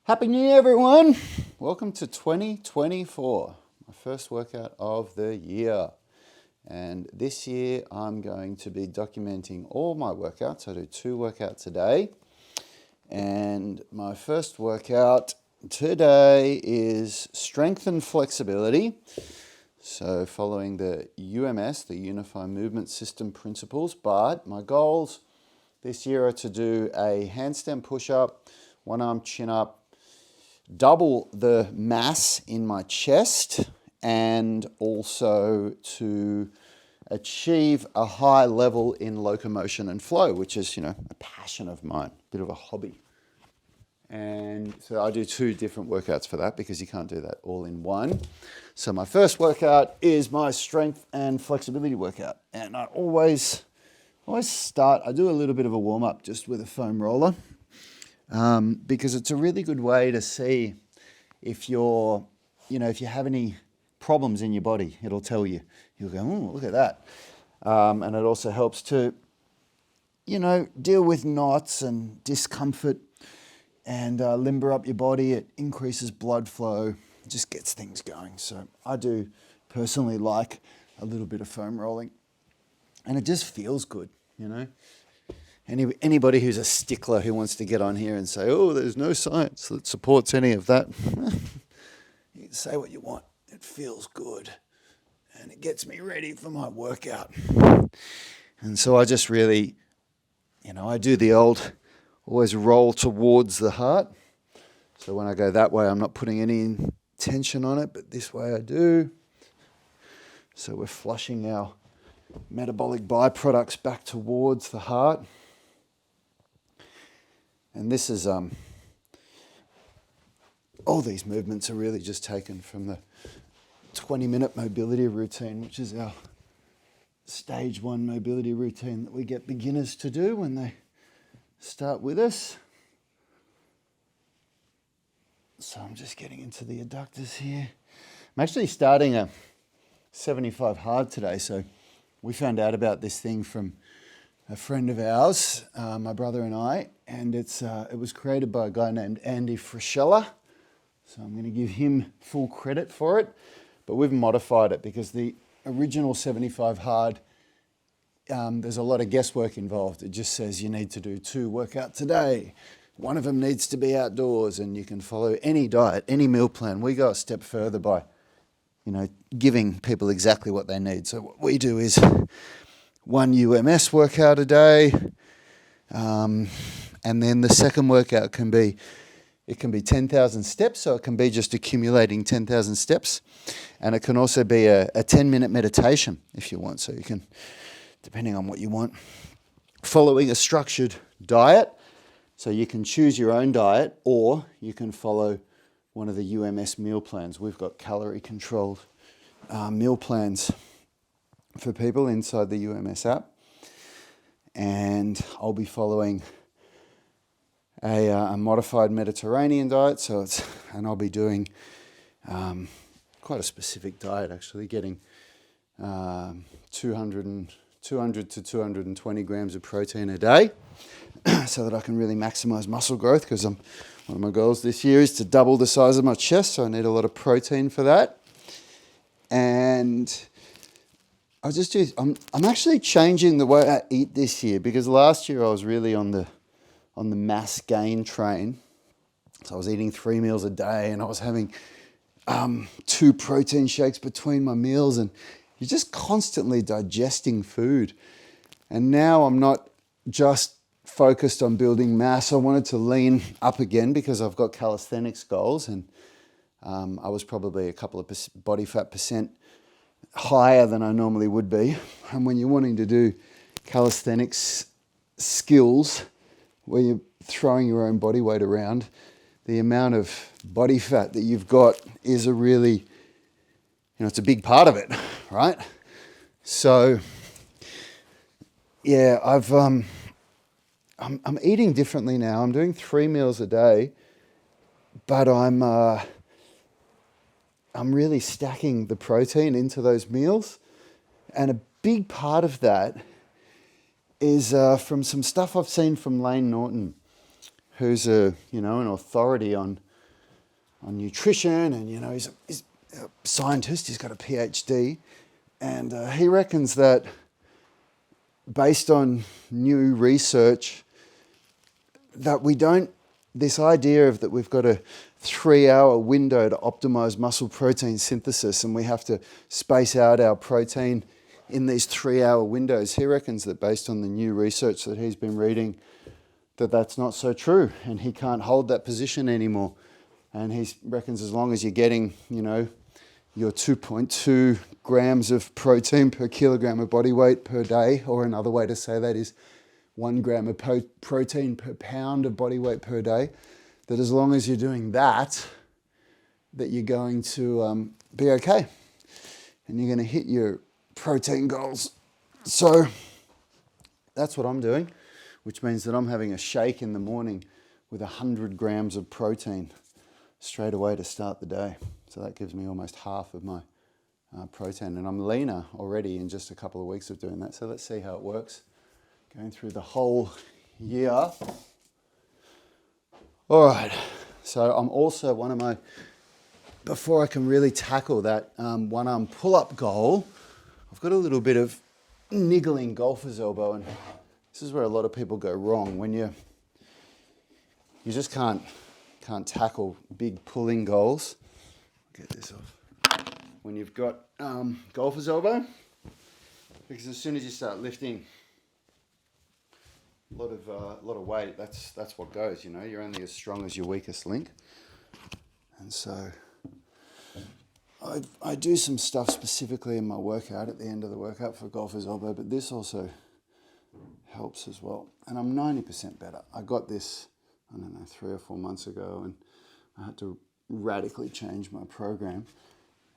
Happy New Year, everyone. Welcome to 2024, my first workout of the year. And this year I'm going to be documenting all my workouts. I do 2 workouts a day. And my first workout today is strength and flexibility. So following the UMS, the Unified Movement System principles, but my goals this year are to do a handstand push-up, one arm chin-up, double the mass in my chest, and also to achieve a high level in locomotion and flow, which is, a passion of mine, a bit of a hobby. And so I do 2 different workouts for that because you can't do that all in one. So my first workout is my strength and flexibility workout. And I always start, I do a little bit of a warm-up just with a foam roller. Because it's a really good way to see if if you have any problems in your body. It'll tell you. You'll go, oh, look at that. And it also helps to, deal with knots and discomfort and limber up your body. It increases blood flow, it just gets things going. So I do personally like a little bit of foam rolling. And it just feels good, Anybody who's a stickler who wants to get on here and say, oh, there's no science that supports any of that, you can say what you want. It feels good. And it gets me ready for my workout. And so I just really, I do the old, always roll towards the heart. So when I go that way, I'm not putting any tension on it, but this way I do. So we're flushing our metabolic byproducts back towards the heart. And this is, all these movements are really just taken from the 20-minute mobility routine, which is our stage 1 mobility routine that we get beginners to do when they start with us. So I'm just getting into the adductors here. I'm actually starting a 75 hard today, so we found out about this thing from a friend of ours, my brother and I, and it was created by a guy named Andy Frisella. So I'm going to give him full credit for it, but we've modified it because the original 75 hard, there's a lot of guesswork involved. It just says you need to do 2 workouts a day. One of them needs to be outdoors, and you can follow any diet, any meal plan. We go a step further by, giving people exactly what they need. So what we do is 1 UMS workout a day, and then the second workout can be 10,000 steps, so it can be just accumulating 10,000 steps, and it can also be a 10-minute meditation if you want, so you can, depending on what you want, following a structured diet, so you can choose your own diet, or you can follow one of the UMS meal plans. We've got calorie-controlled meal plans for people inside the UMS app, and I'll be following a modified Mediterranean diet. And I'll be doing quite a specific diet, actually, getting 200 to 220 grams of protein a day, so that I can really maximize muscle growth. Because one of my goals this year is to double the size of my chest, so I need a lot of protein for that. And I'm actually changing the way I eat this year, because last year I was really on the mass gain train. So I was eating 3 meals a day, and I was having 2 protein shakes between my meals, and you're just constantly digesting food. And now I'm not just focused on building mass. I wanted to lean up again because I've got calisthenics goals, and I was probably a couple of body fat percent higher than I normally would be. And when you're wanting to do calisthenics skills where you're throwing your own body weight around, the amount of body fat that you've got is a really, it's a big part of it, right? So, yeah, I'm eating differently now. I'm doing 3 meals a day, but I'm really stacking the protein into those meals. And a big part of that is from some stuff I've seen from Lane Norton, who's an authority on on nutrition, and he's a scientist. He's got a PhD, and he reckons that based on new research, that this idea of that we've got a 3-hour window to optimize muscle protein synthesis, and we have to space out our protein in these 3-hour windows. He reckons that based on the new research that he's been reading, that's not so true, and he can't hold that position anymore. And he reckons as long as you're getting, your 2.2 grams of protein per kilogram of body weight per day, or another way to say that is 1 gram of protein per pound of body weight per day, that as long as you're doing that you're going to be okay. And you're going to hit your protein goals. So that's what I'm doing, which means that I'm having a shake in the morning with 100 grams of protein straight away to start the day. So that gives me almost half of my protein. And I'm leaner already in just a couple of weeks of doing that. So let's see how it works. Going through the whole year. All right, so I'm also before I can really tackle that one-arm pull-up goal, I've got a little bit of niggling golfer's elbow, and this is where a lot of people go wrong. When you just can't tackle big pulling goals. Get this off. When you've got golfer's elbow, because as soon as you start lifting a lot of weight, that's what goes. You're only as strong as your weakest link. And so I do some stuff specifically in my workout at the end of the workout for golfer's elbow, but this also helps as well. And I'm 90% better. I got this, 3 or 4 months ago, and I had to radically change my program.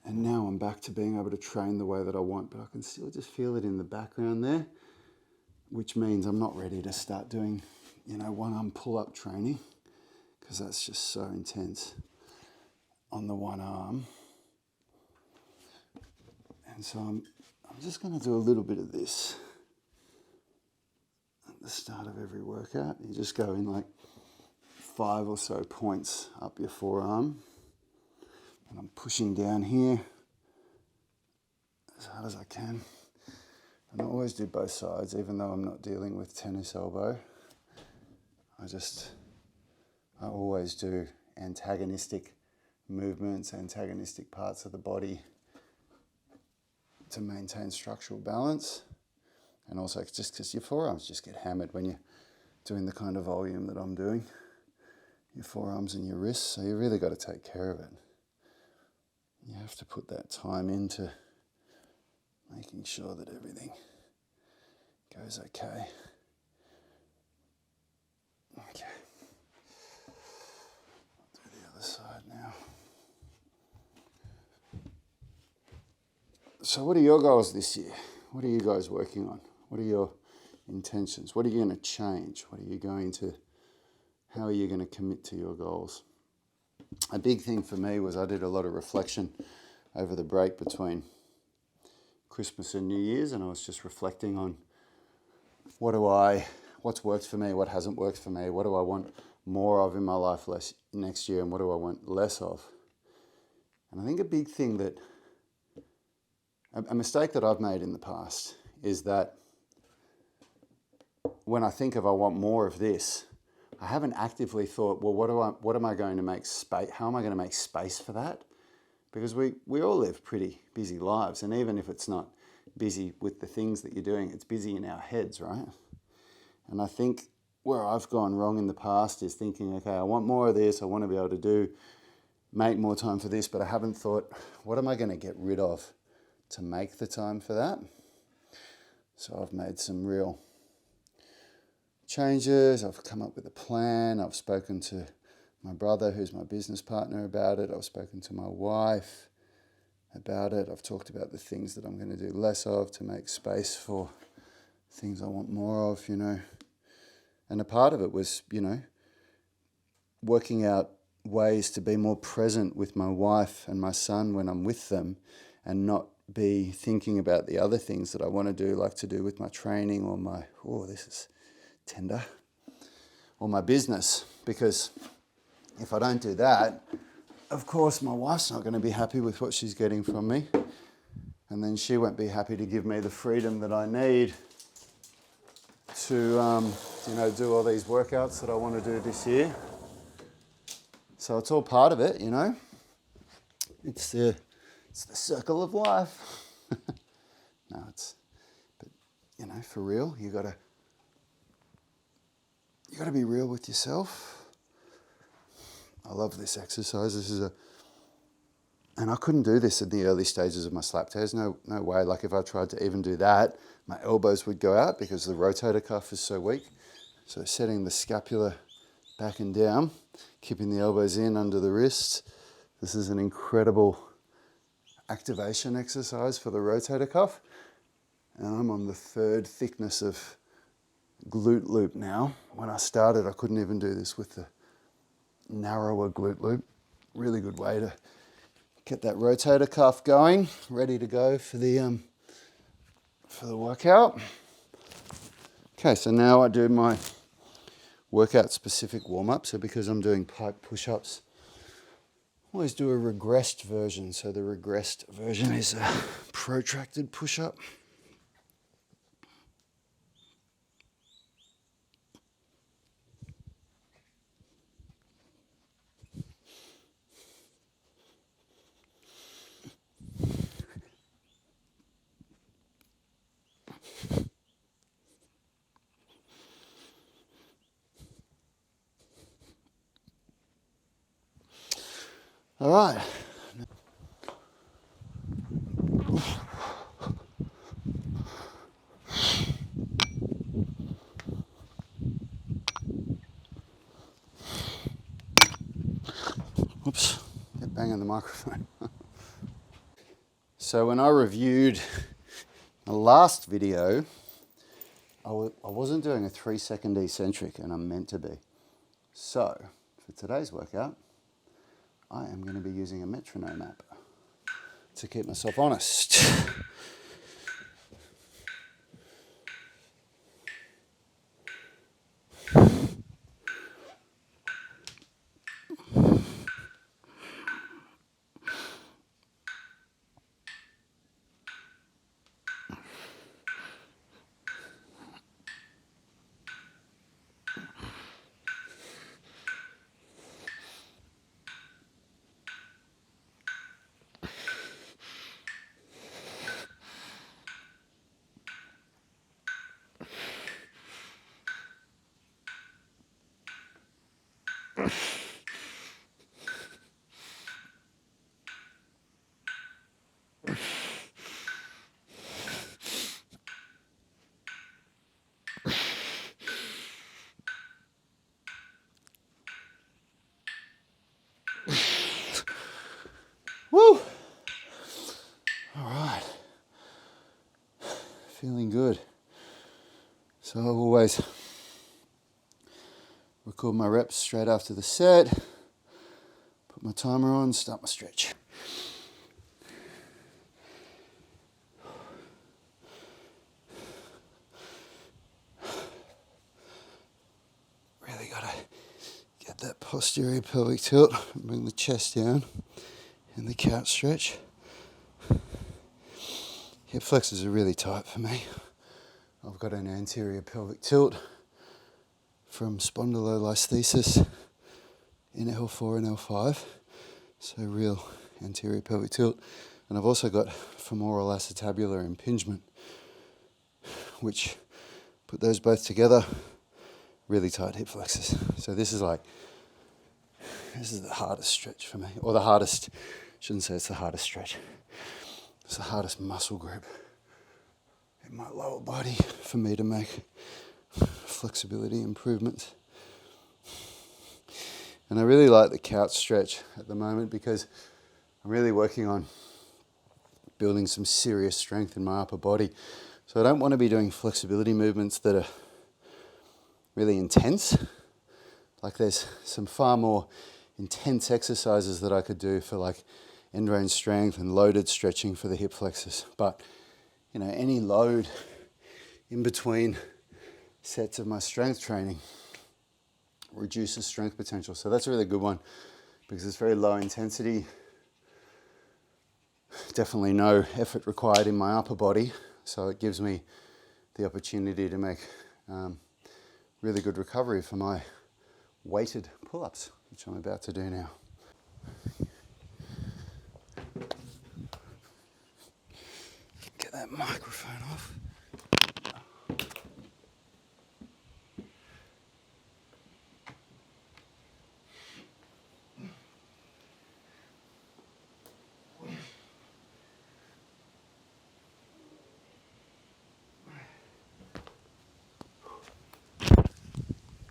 And now I'm back to being able to train the way that I want, but I can still just feel it in the background there, which means I'm not ready to start doing, one-arm pull-up training, because that's just so intense on the one arm. And so I'm just going to do a little bit of this at the start of every workout. You just go in like 5 or so points up your forearm, and I'm pushing down here as hard as I can. And I always do both sides, even though I'm not dealing with tennis elbow. I always do antagonistic movements, antagonistic parts of the body to maintain structural balance. And also just because your forearms just get hammered when you're doing the kind of volume that I'm doing. Your forearms and your wrists, so you really got to take care of it. You have to put that time into making sure that everything goes okay. Okay. I'll do the other side now. So what are your goals this year? What are you guys working on? What are your intentions? What are you going to change? How are you going to commit to your goals? A big thing for me was I did a lot of reflection over the break between Christmas and New Year's, and I was just reflecting on what's worked for me, what hasn't worked for me, what do I want more of in my life next year, and what do I want less of? And I think a big thing a mistake that I've made in the past is that when I think of I want more of this, I haven't actively thought, well, what am I going to make space? How am I going to make space for that? Because we all live pretty busy lives, and even if it's not busy with the things that you're doing, it's busy in our heads, right? And I think where I've gone wrong in the past is thinking, okay, I want more of this, I want to be able to make more time for this, but I haven't thought, what am I going to get rid of to make the time for that? So I've made some real changes. I've come up with a plan. I've spoken to my brother, who's my business partner, about it. I've spoken to my wife about it. I've talked about the things that I'm going to do less of to make space for things I want more of, And a part of it was, working out ways to be more present with my wife and my son when I'm with them, and not be thinking about the other things that I want to do, like to do with my training or this is tender, or my business. Because if I don't do that, of course, my wife's not going to be happy with what she's getting from me. And then she won't be happy to give me the freedom that I need to, do all these workouts that I want to do this year. So it's all part of it, It's the circle of life. No, but for real, you gotta be real with yourself. I love this exercise. And I couldn't do this in the early stages of my slap tears. No way. Like if I tried to even do that, my elbows would go out because the rotator cuff is so weak. So setting the scapula back and down, keeping the elbows in under the wrists. This is an incredible activation exercise for the rotator cuff. And I'm on the third thickness of glute loop now. When I started, I couldn't even do this with the narrower glute loop. Really good way to get that rotator cuff going, ready to go for the workout. Okay, so now I do my workout specific warm-up. So because I'm doing pike push-ups, I always do a regressed version. So the regressed version is a protracted push-up. All right. Oops, get banging the microphone. So when I reviewed the last video, I wasn't doing a 3-second eccentric, and I'm meant to be. So for today's workout, I am going to be using a metronome app to keep myself honest. Woo! All right. Feeling good. So I always record my reps straight after the set, put my timer on, start my stretch. Really gotta get that posterior pelvic tilt, bring the chest down in the couch stretch. Hip flexors are really tight for me. I've got an anterior pelvic tilt from spondylolisthesis in L4 and L5, so real anterior pelvic tilt. And I've also got femoral acetabular impingement, which, put those both together, really tight hip flexors. So this is the hardest stretch for me, or the hardest, shouldn't say it's the hardest stretch. It's the hardest muscle group in my lower body for me to make flexibility improvements. And I really like the couch stretch at the moment because I'm really working on building some serious strength in my upper body. So I don't want to be doing flexibility movements that are really intense. Like there's some far more intense exercises that I could do for like end range strength and loaded stretching for the hip flexors. But any load in between sets of my strength training reduces strength potential. So that's a really good one because it's very low intensity. Definitely no effort required in my upper body, so it gives me the opportunity to make really good recovery for my weighted pull-ups, which I'm about to do now. Get that microphone off.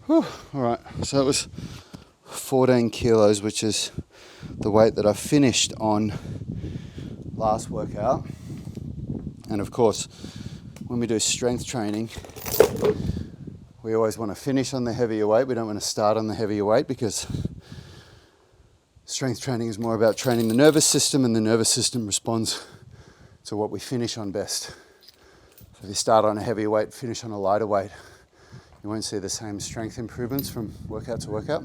Whew, all right, so it was 14 kilos, which is the weight that I finished on last workout. And of course, when we do strength training, we always want to finish on the heavier weight. We don't want to start on the heavier weight, because strength training is more about training the nervous system, and the nervous system responds to what we finish on best. So if you start on a heavier weight, finish on a lighter weight, you won't see the same strength improvements from workout to workout.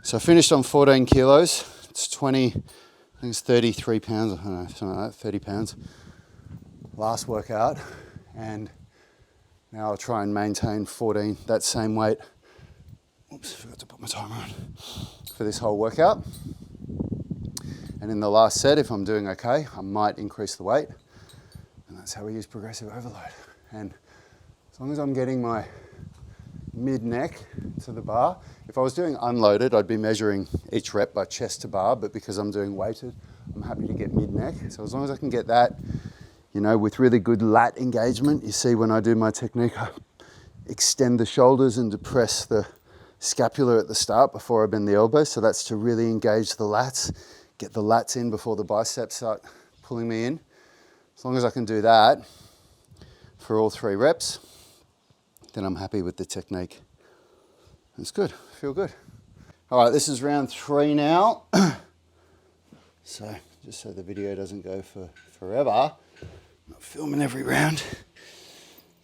So I finished on 14 kilos. It's 20, I think it's 33 pounds, I don't know, something like that, 30 pounds last workout. And now I'll try and maintain 14, that same weight. Oops, forgot to put my timer on. For this whole workout. And in the last set, if I'm doing okay, I might increase the weight. And that's how we use progressive overload. And as long as I'm getting my mid-neck to the bar, if I was doing unloaded, I'd be measuring each rep by chest to bar, but because I'm doing weighted, I'm happy to get mid-neck. So as long as I can get that, you know, with really good lat engagement, you see when I do my technique, I extend the shoulders and depress the scapula at the start before I bend the elbows. So that's to really engage the lats, get the lats in before the biceps start pulling me in. As long as I can do that for all 3 reps, then I'm happy with the technique. It's good, I feel good. All right, this is round 3 now. So just so the video doesn't go for forever, I'm not filming every round.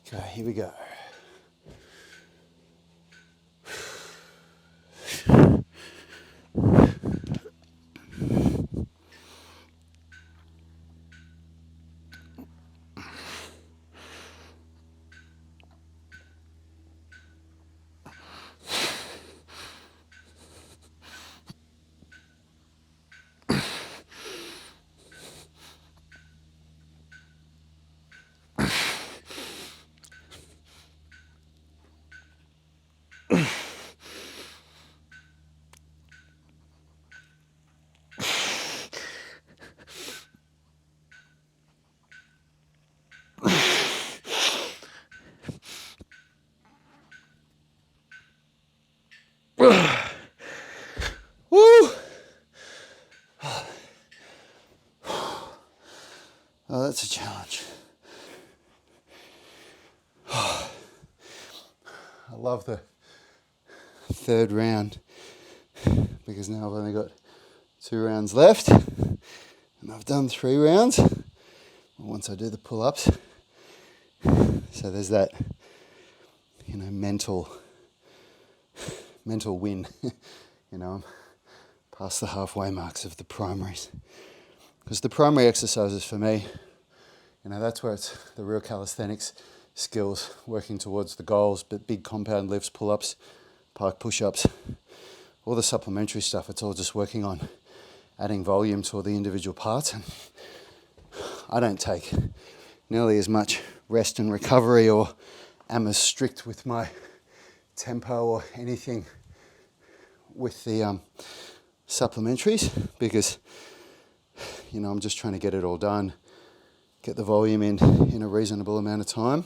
Okay, here we go. Woo! Oh, that's a challenge. I love the 3rd round, because now I've only got 2 rounds left, and I've done 3 rounds once I do the pull-ups. So there's that, you know, mental win. You know, I'm past the halfway marks of the primaries. Because the primary exercises for me, you know, that's where it's the real calisthenics skills, working towards the goals, but big compound lifts, pull-ups, pike push-ups, all the supplementary stuff, it's all just working on adding volume to all the individual parts. And I don't take nearly as much rest and recovery, or am as strict with my tempo or anything with the supplementaries, because, you know, I'm just trying to get it all done, get the volume in a reasonable amount of time.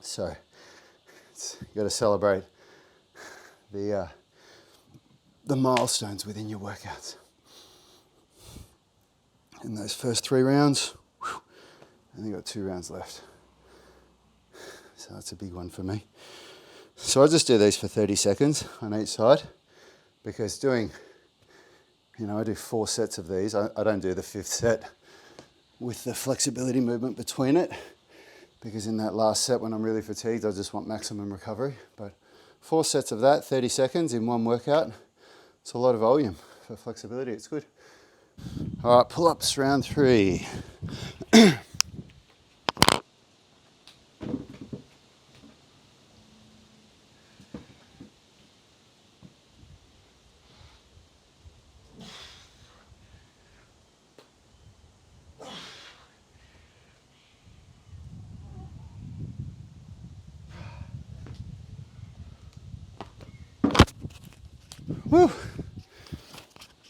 So you got to celebrate the milestones within your workouts. In those first 3 rounds, and you got 2 rounds left. So that's a big one for me. So I just do these for 30 seconds on each side, because doing, you know, I do 4 sets of these. I don't do the 5th set with the flexibility movement between it, because in that last set when I'm really fatigued, I just want maximum recovery. But 4 sets of that, 30 seconds in one workout. It's a lot of volume for flexibility. It's good. All right, pull-ups round 3. Woo!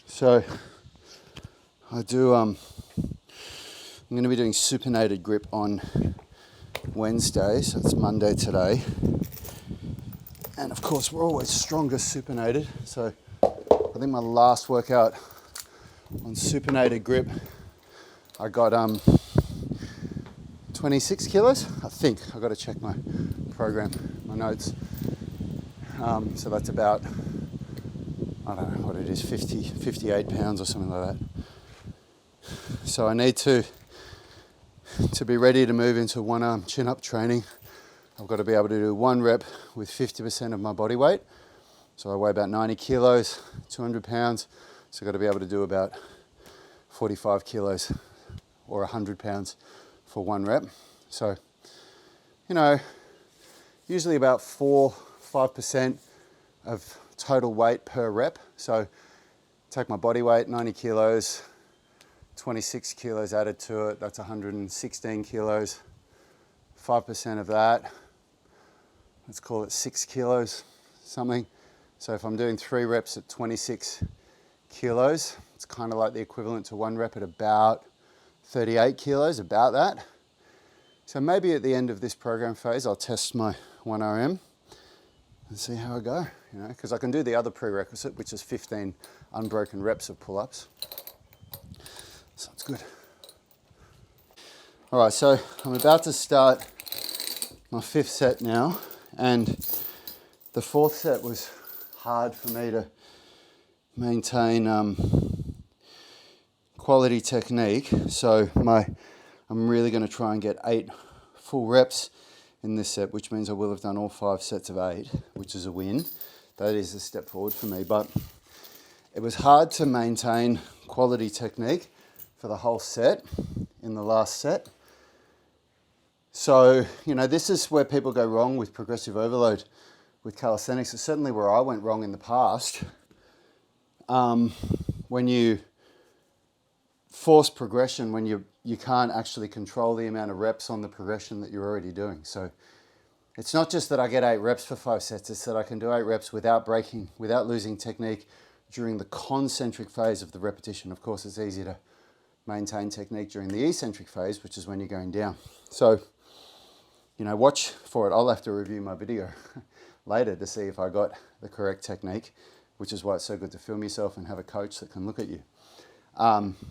So I'm going to be doing supinated grip on Wednesday, so it's Monday today. And of course, we're always strongest supinated. So I think my last workout on supinated grip, I got 26 kilos. I think I've got to check my program, my notes. So that's about, I don't know what it is, 58 pounds or something like that. So I need to be ready to move into one arm chin up training. I've got to be able to do 1 rep with 50% of my body weight. So I weigh about 90 kilos, 200 pounds. So I've got to be able to do about 45 kilos or 100 pounds for 1 rep. So, you know, usually about 4-5% of total weight per rep. So take my body weight, 90 kilos, 26 kilos added to it, that's 116 kilos. 5% of that, let's call it 6 kilos, something. So if I'm doing 3 reps at 26 kilos, it's kind of like the equivalent to 1 rep at about 38 kilos, about that. So maybe at the end of this program phase, I'll test my 1RM and see how I go, you know, because I can do the other prerequisite, which is 15 unbroken reps of pull-ups. So it's good. All right, so I'm about to start my 5th set now, and the 4th set was hard for me to maintain quality technique. So I'm really going to try and get 8 full reps in this set, which means I will have done all 5 sets of 8, which is a win. That is a step forward for me, but it was hard to maintain quality technique for the whole set in the last set. So, you know, this is where people go wrong with progressive overload with calisthenics. It's certainly where I went wrong in the past. When you force progression, when you can't actually control the amount of reps on the progression that you're already doing. So it's not just that I get 8 reps for 5 sets, it's that I can do 8 reps without breaking, without losing technique during the concentric phase of the repetition. Of course, it's easy to maintain technique during the eccentric phase, which is when you're going down. So, you know, watch for it. I'll have to review my video later to see if I got the correct technique, which is why it's so good to film yourself and have a coach that can look at you.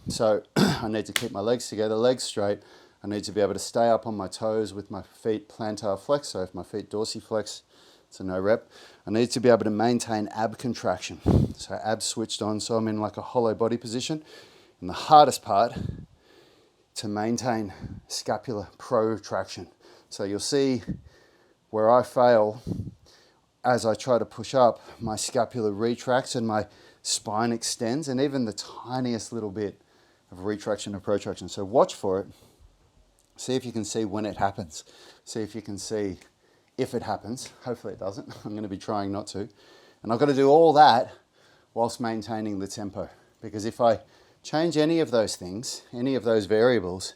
So I need to keep my legs together, legs straight. I need to be able to stay up on my toes with my feet plantar flex. So if my feet dorsiflex, it's a no rep. I need to be able to maintain ab contraction. So abs switched on, so I'm in like a hollow body position. And the hardest part, to maintain scapular protraction. So you'll see where I fail as I try to push up, my scapula retracts and my spine extends, and even the tiniest little bit of retraction and protraction. So watch for it. See if you can see when it happens. See if you can see if it happens. Hopefully it doesn't. I'm going to be trying not to. And I've got to do all that whilst maintaining the tempo. Because if I change any of those things, any of those variables,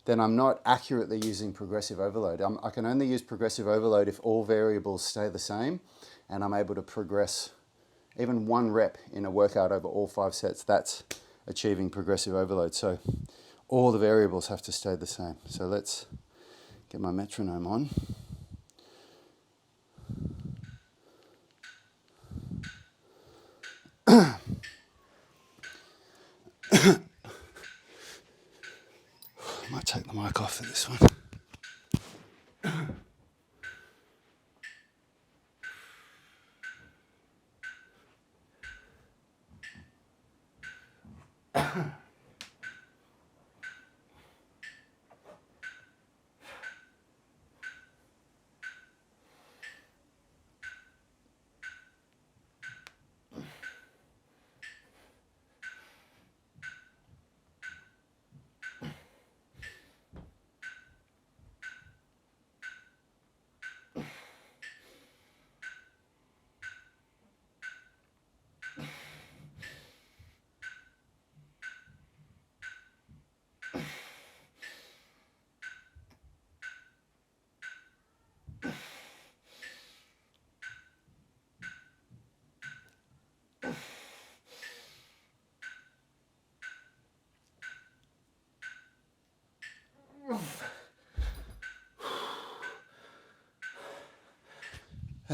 then I'm not accurately using progressive overload. I can only use progressive overload if all variables stay the same and I'm able to progress even 1 rep in a workout over all 5 sets. That's achieving progressive overload. So all the variables have to stay the same. So let's get my metronome on. I might take the mic off for this one.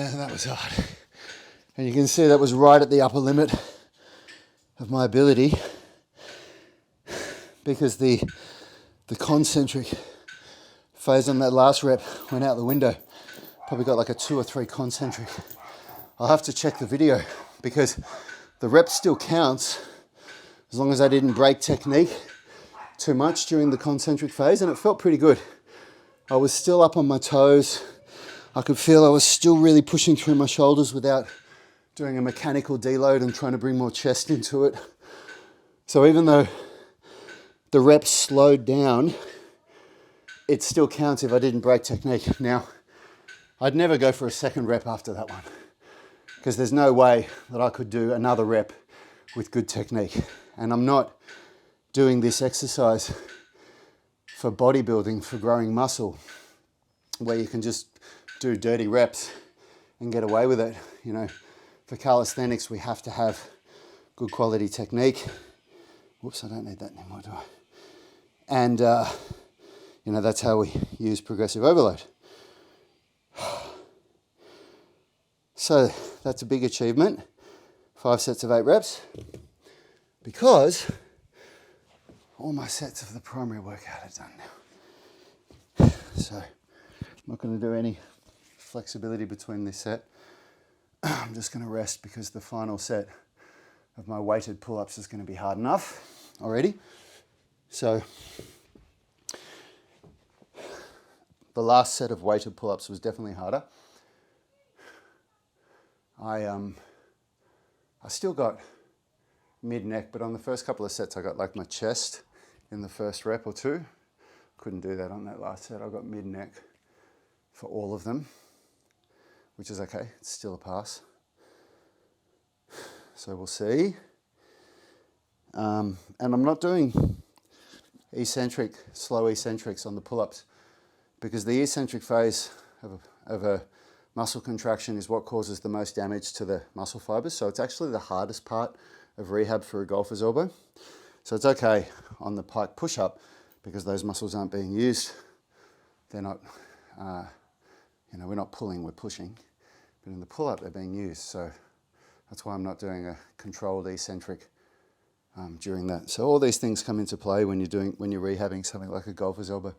And that was hard. And you can see that was right at the upper limit of my ability, because the concentric phase on that last rep went out the window. Probably got like a 2 or 3 concentric. I'll have to check the video, because the rep still counts as long as I didn't break technique too much during the concentric phase, and it felt pretty good. I was still up on my toes. I could feel I was still really pushing through my shoulders without doing a mechanical deload and trying to bring more chest into it. So even though the reps slowed down, it still counts if I didn't break technique. Now, I'd never go for a second rep after that one, because there's no way that I could do another rep with good technique. And I'm not doing this exercise for bodybuilding, for growing muscle, where you can just do dirty reps and get away with it. You know, for calisthenics, we have to have good quality technique. Whoops, I don't need that anymore, do I? And, you know, that's how we use progressive overload. So that's a big achievement, 5 sets of 8 reps, because all my sets of the primary workout are done now. So I'm not going to do any flexibility between this set. I'm just going to rest, because the final set of my weighted pull-ups is going to be hard enough already. So the last set of weighted pull-ups was definitely harder. I still got mid-neck, but on the first couple of sets I got like my chest in the first rep or two. Couldn't do that on that last set. I got mid-neck for all of them, which is okay. It's still a pass. So we'll see. And I'm not doing eccentric, slow eccentrics on the pull-ups, because the eccentric phase of a muscle contraction is what causes the most damage to the muscle fibers. So it's actually the hardest part of rehab for a golfer's elbow. So it's okay on the pike push-up, because those muscles aren't being used. They're not, you know, we're not pulling, we're pushing. But in the pull-up, they're being used. So that's why I'm not doing a controlled eccentric during that. So all these things come into play when you're rehabbing something like a golfer's elbow.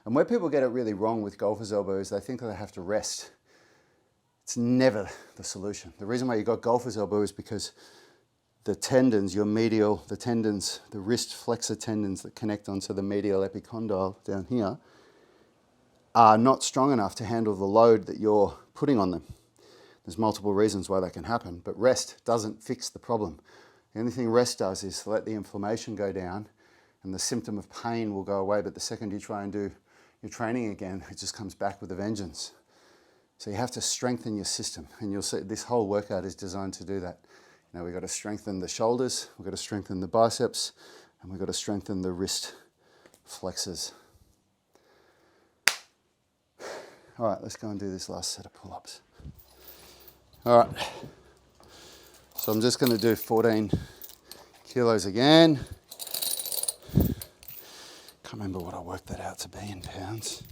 And where people get it really wrong with golfer's elbow is they think that they have to rest. It's never the solution. The reason why you got golfer's elbow is because the tendons, the wrist flexor tendons that connect onto the medial epicondyle down here, are not strong enough to handle the load that you're putting on them. There's multiple reasons why that can happen, but rest doesn't fix the problem. The only thing rest does is let the inflammation go down, and the symptom of pain will go away, but the second you try and do your training again, it just comes back with a vengeance. So you have to strengthen your system, and you'll see this whole workout is designed to do that. You know, we've got to strengthen the shoulders, we've got to strengthen the biceps, and we've got to strengthen the wrist flexors. All right, let's go and do this last set of pull-ups. All right, so I'm just going to do 14 kilos again. Can't remember what I worked that out to be in pounds.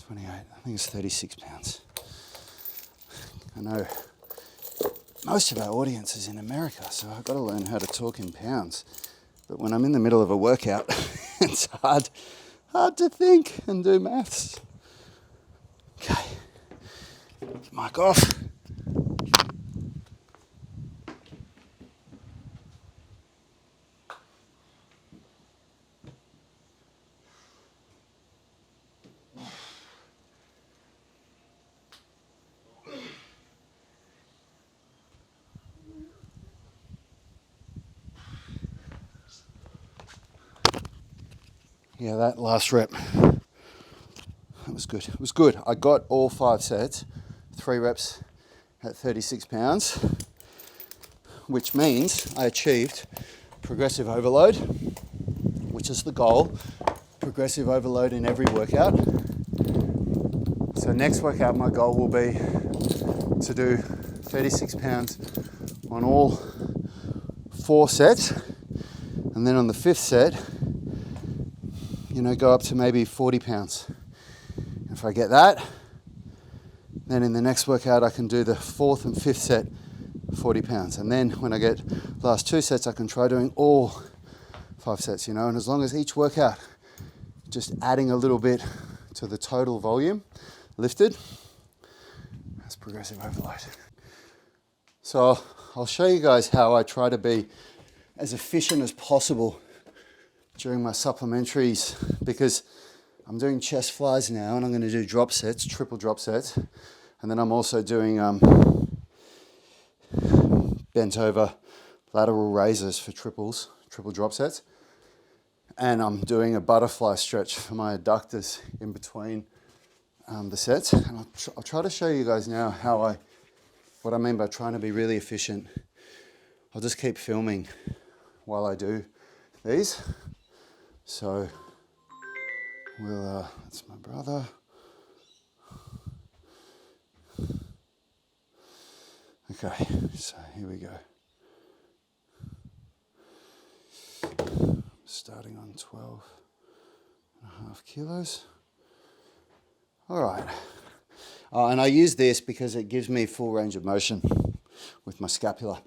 28, I think it's 36 pounds. I know most of our audience is in America, so I've got to learn how to talk in pounds. But when I'm in the middle of a workout, it's hard to think and do maths. Okay, mic off. Yeah, that last rep, that was good. It was good. I got all 5 sets, 3 reps at 36 pounds, which means I achieved progressive overload, which is the goal. Progressive overload in every workout. So next workout, my goal will be to do 36 pounds on all 4 sets. And then on the 5th set, you know, go up to maybe 40 pounds. If I get that, Then in the next workout, I can do the 4th and 5th set, 40 pounds. And then when I get last 2 sets, I can try doing all 5 sets, you know, and as long as each workout just adding a little bit to the total volume lifted, that's progressive overload. So I'll show you guys how I try to be as efficient as possible during my supplementaries, because I'm doing chest flies now and I'm going to do drop sets, triple drop sets, and then I'm also doing bent over lateral raises for triple drop sets, and I'm doing a butterfly stretch for my adductors in between the sets. And I'll try to show you guys now what I mean by trying to be really efficient. I'll just keep filming while I do these. So that's my brother. Okay, so here we go. Starting on 12.5 kilos. All right. And I use this because it gives me full range of motion with my scapula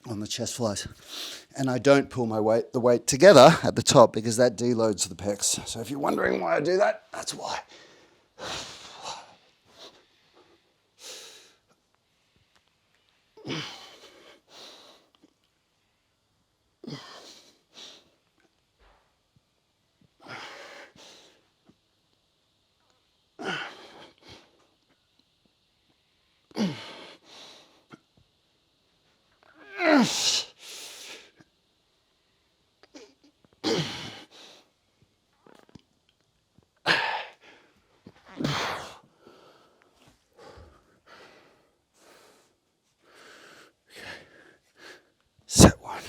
on the chest flies. And I don't pull the weight together at the top because that deloads the pecs. So if you're wondering why I do that, that's why. Set one.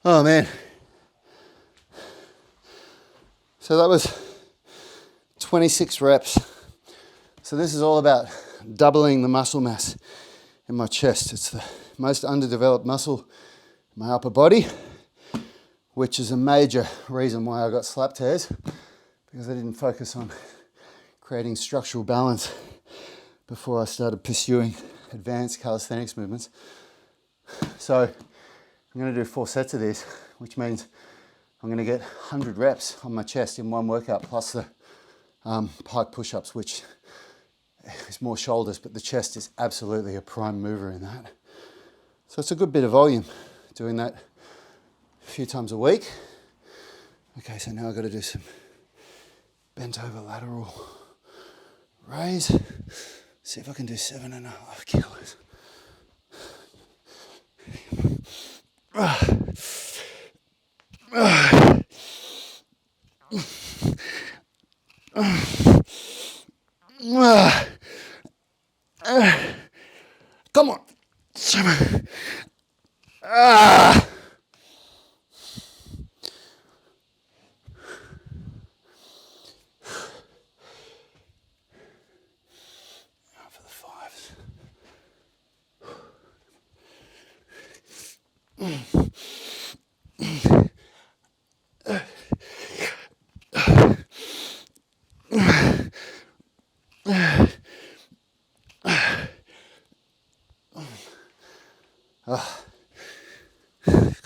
Oh man. So that was 26 reps. So this is all about doubling the muscle mass in my chest. It's the most underdeveloped muscle in my upper body, which is a major reason why I got slap tears, because I didn't focus on creating structural balance before I started pursuing advanced calisthenics movements. So I'm going to do 4 sets of this, which means I'm going to get 100 reps on my chest in one workout, plus the pike push-ups, which is more shoulders, but the chest is absolutely a prime mover in that. So it's a good bit of volume, doing that a few times a week. Okay, so now I've got to do some bent over lateral raise. See if I can do 7.5 kilos. Come on. For the 5s.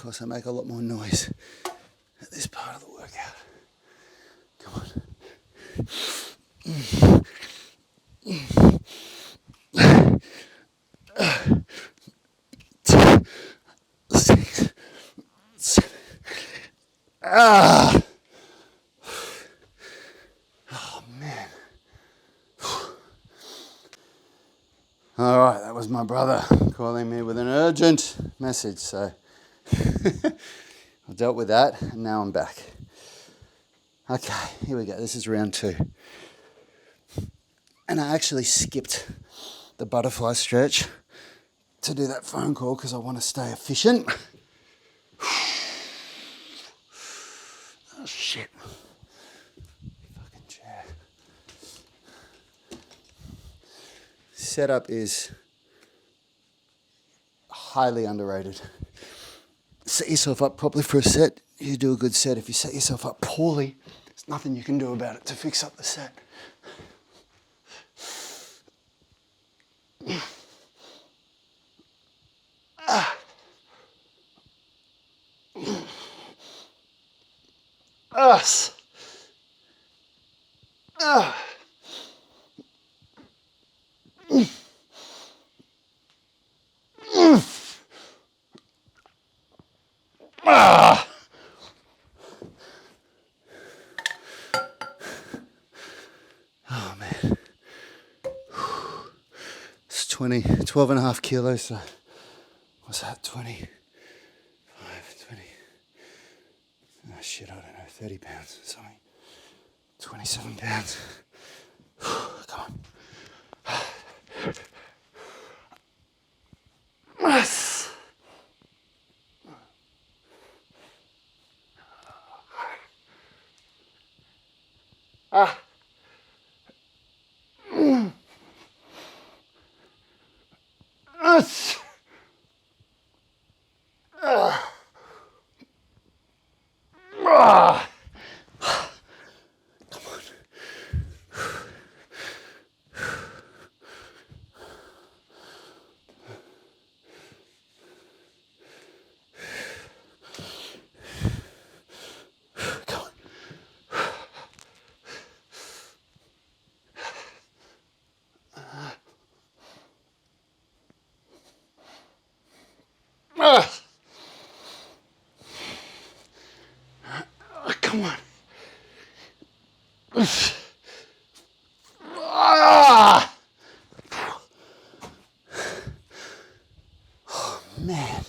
course, I make a lot more noise at this part of the workout. Come on. 6, 7. Ah! Oh, man. All right, that was my brother calling me with an urgent message, so I dealt with that, and now I'm back. Okay, here we go. This is round 2. And I actually skipped the butterfly stretch to do that phone call because I want to stay efficient. Oh, shit. Fucking chair. Setup is highly underrated. Set yourself up properly for a set. You do a good set. If you set yourself up poorly, there's nothing you can do about it to fix up the set. Us. Oh man. It's 12 and a half kilos, so what's that, 25, 20, oh shit, I don't know, 30 pounds, something, 27 pounds. Come on. Come on. Oh, man.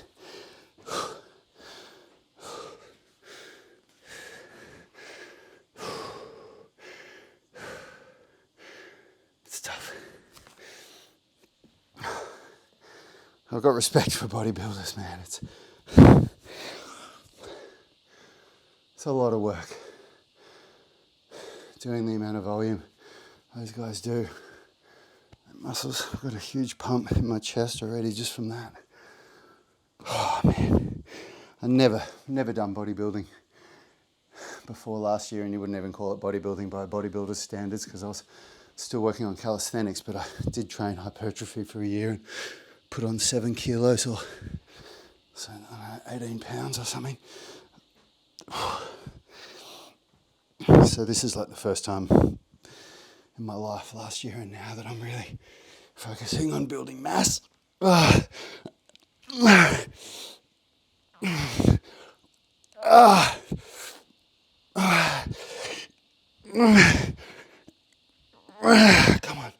It's tough. I've got respect for bodybuilders, man. It's a lot of work doing the amount of volume those guys do. Muscles, I've got a huge pump in my chest already just from that. Oh man, I never done bodybuilding before last year, and you wouldn't even call it bodybuilding by bodybuilder's standards because I was still working on calisthenics, but I did train hypertrophy for a year and put on 7 kilos or so, I don't know, 18 pounds or something. So this is like the first time in my life last year and now that I'm really focusing on building mass. Come on.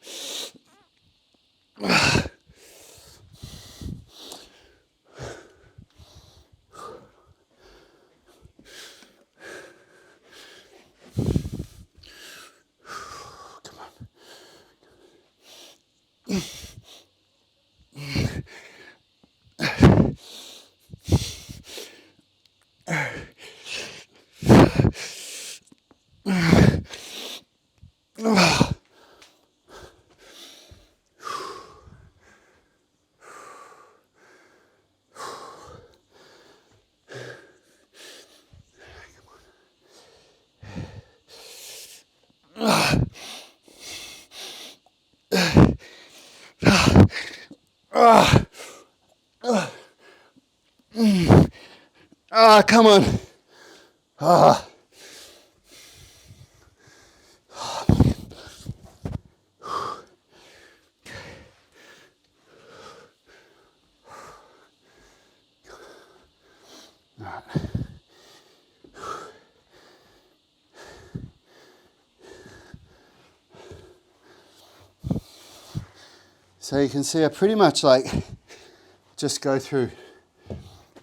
Ah, come on. Ah. So you can see I pretty much like just go through,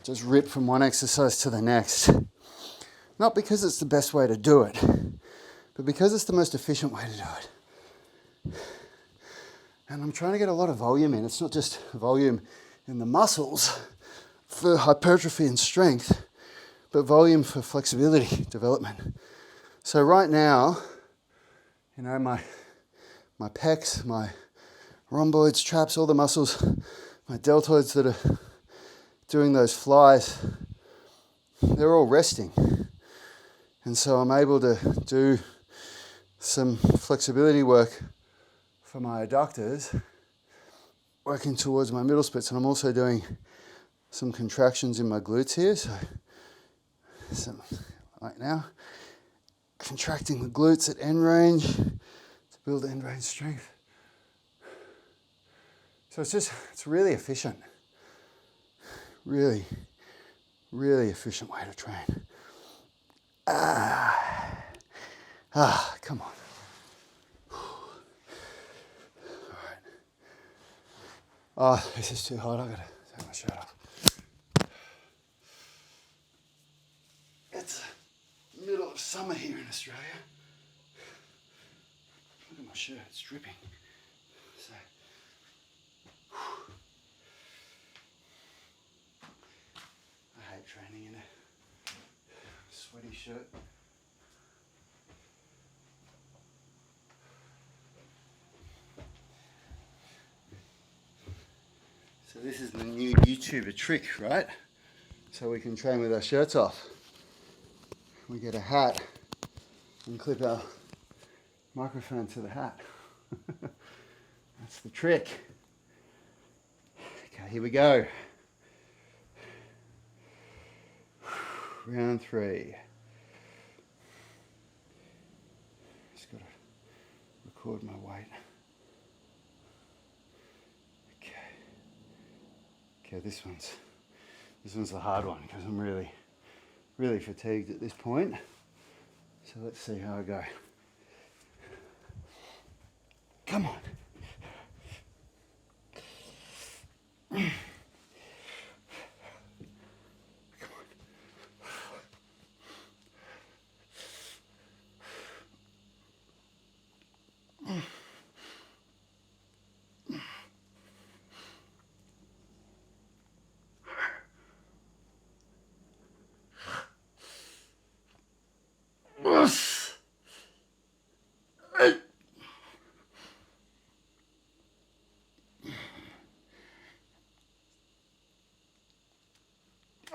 just rip from one exercise to the next. Not because it's the best way to do it, but because it's the most efficient way to do it. And I'm trying to get a lot of volume in. It's not just volume in the muscles for hypertrophy and strength, but volume for flexibility development. So right now, you know, my pecs, my rhomboids, traps, all the muscles, my deltoids that are doing those flies, they're all resting. And so I'm able to do some flexibility work for my adductors, working towards my middle splits. And I'm also doing some contractions in my glutes here. So some, right now, contracting the glutes at end range to build end range strength. So it's really efficient. Really, really efficient way to train. Come on. All right. Oh, this is too hot. I've got to take my shirt off. It's the middle of summer here in Australia. Look at my shirt, it's dripping. So, I hate training in a sweaty shirt. So this is the new YouTuber trick, right? So we can train with our shirts off. We get a hat and clip our microphone to the hat. That's the trick. Okay, here we go. Round 3. Just got to record my weight. Okay, this one's the hard one because I'm really fatigued at this point. So let's see how I go. Come on.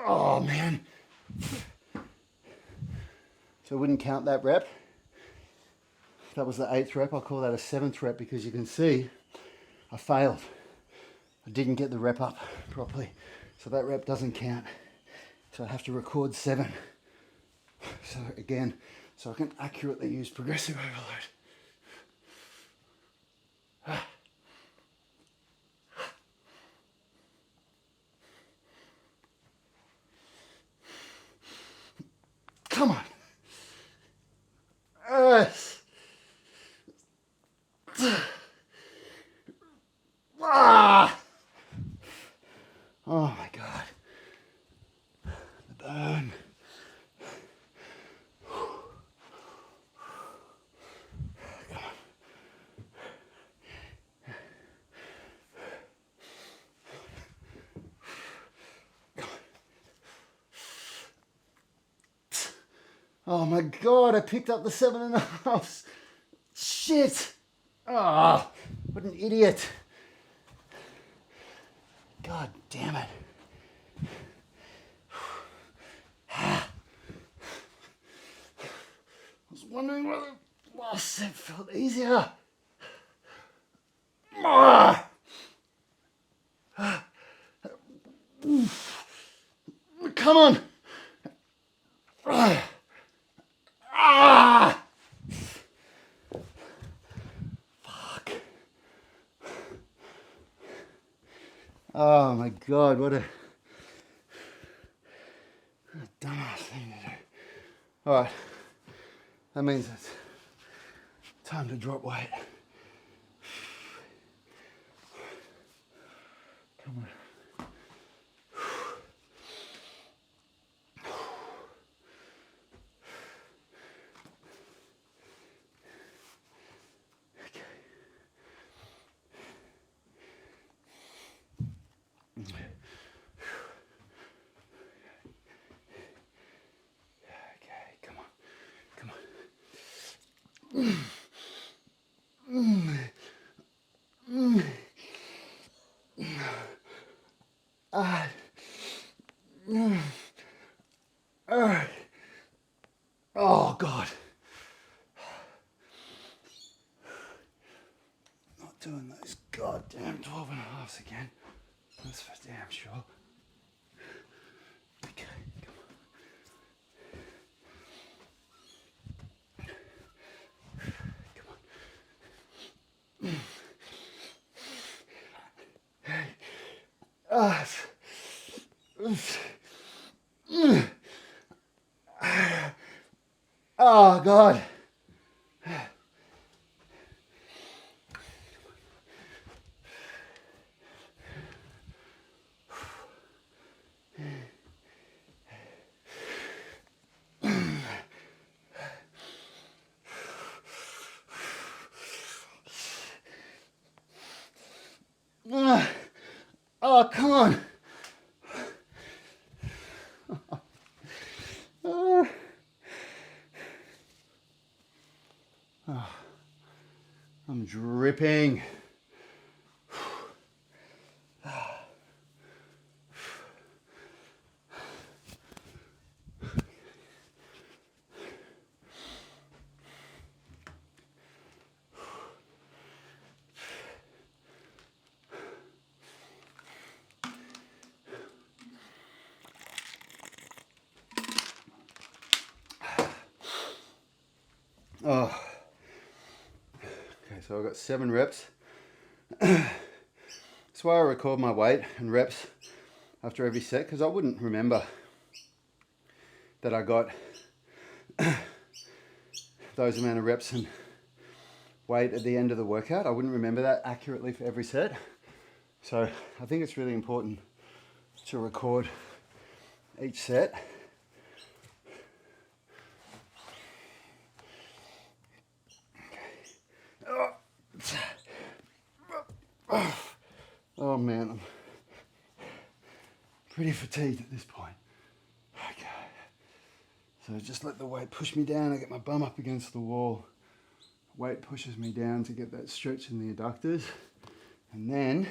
Oh man. So I wouldn't count that rep. That was the 8th rep. I'll call that a 7th rep because you can see I failed. I didn't get the rep up properly. So that rep doesn't count. So I have to record 7. So again, so I can accurately use progressive overload. Come on. Oh my God. The burn. Oh my God, I picked up the 7.5. Shit. Oh, what an idiot. God damn it. I was wondering whether the last set felt easier. Come on. Oh my God, what a dumbass thing to do. All right, that means it's time to drop weight. Come on. Oh God. Not doing those goddamn 12 and a halves again. That's for damn sure. Okay, come on. Come on. Hey. Oh God. Oh, come on. I'm dripping. Oh. Okay, so I've got 7 reps. That's why I record my weight and reps after every set, because I wouldn't remember that I got those amount of reps and weight at the end of the workout. I wouldn't remember that accurately for every set. So I think it's really important to record each set. Oh man, I'm pretty fatigued at this point. Okay. So just let the weight push me down. I get my bum up against the wall. Weight pushes me down to get that stretch in the adductors. And then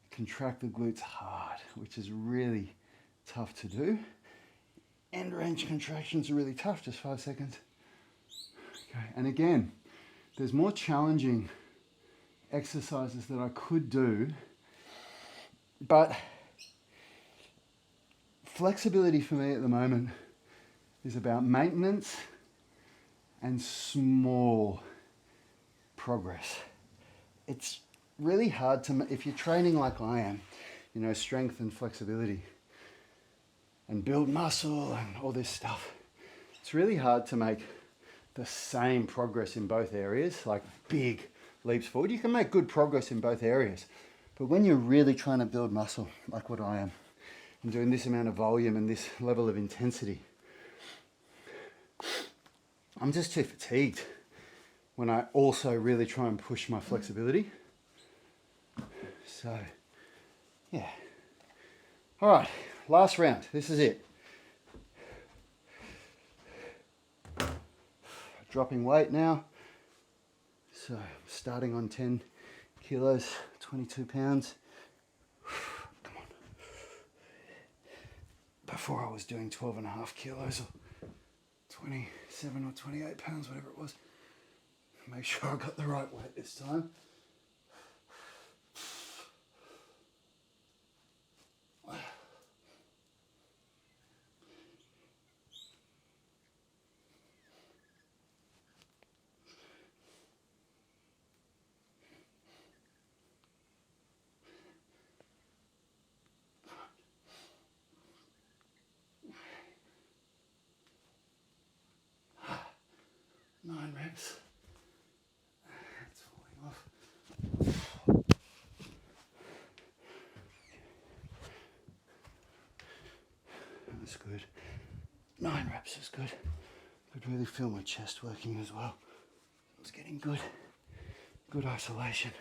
contract the glutes hard, which is really tough to do. End range contractions are really tough, just 5 seconds. Okay, and again, there's more challenging exercises that I could do, but flexibility for me at the moment is about maintenance and small progress. It's really hard to, if you're training like I am, you know, strength and flexibility and build muscle and all this stuff, it's really hard to make the same progress in both areas, like big leaps forward. You can make good progress in both areas, but when you're really trying to build muscle, like what I am, and doing this amount of volume and this level of intensity, I'm just too fatigued when I also really try and push my flexibility. So, yeah. All right, last round. This is it. Dropping weight now. So, starting on 10 kilos, 22 pounds. Come on. Before I was doing 12 and a half kilos or 27 or 28 pounds, whatever it was. Make sure I got the right weight this time. is good. 9 reps is good. Could really feel my chest working as well. It's getting good. Good isolation.